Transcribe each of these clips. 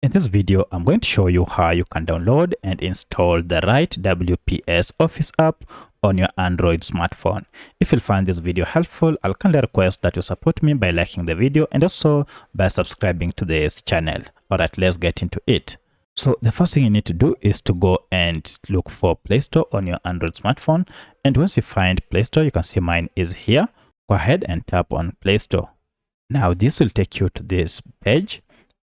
In this video, I'm going to show you how you can download and install the right WPS Office app on your Android smartphone. If you find this video helpful, I'll kindly request that you support me by liking the video and also by subscribing to this channel. Alright, let's get into it. So the first thing you need to do is to go and look for Play Store on your Android smartphone. And once you find Play Store, you can see mine is here. Go ahead and tap on Play Store. Now this will take you to this page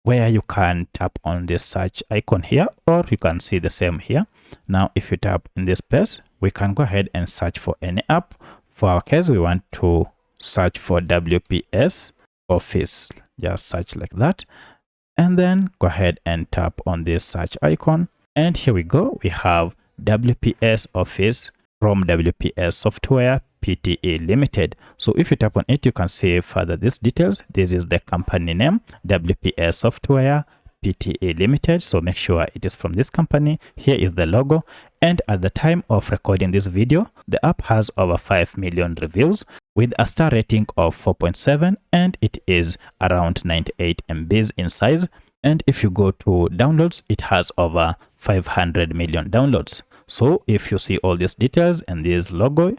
where you can tap on this search icon here, or you can see the same here. Now if you tap in this space, we can go ahead and search for any app. For our case, we want to search for WPS Office. Just search like that, and then go ahead and tap on this search icon, and here we go. We have WPS Office from WPS Software Pte Limited. So if you tap on it, you can see further these details. This is the company name, WPS Software Pte Limited. So make sure it is from this company. Here is the logo. And at the time of recording this video, the app has over 5 million reviews with a star rating of 4.7, and it is around 98 MBs in size. And if you go to downloads, it has over 500 million downloads. So if you see all these details and this logo,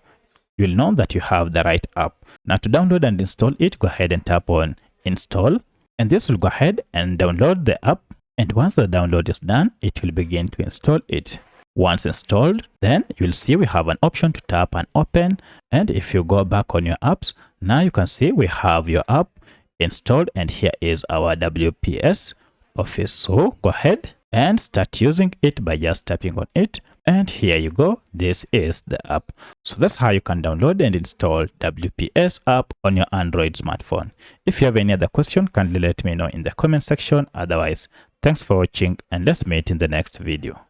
you'll know that you have the right app. Now to download and install it, go ahead and tap on install, and this will go ahead and download the app. And once the download is done, it will begin to install it. Once installed, then you'll see we have an option to tap and open. And if you go back on your apps, now you can see we have your app installed, and here is our WPS Office. So go ahead and start using it by just tapping on it. And here you go, this is the app. So that's how you can download and install WPS app on your Android smartphone. If you have any other question, kindly let me know in the comment section. Otherwise, thanks for watching, and let's meet in the next video.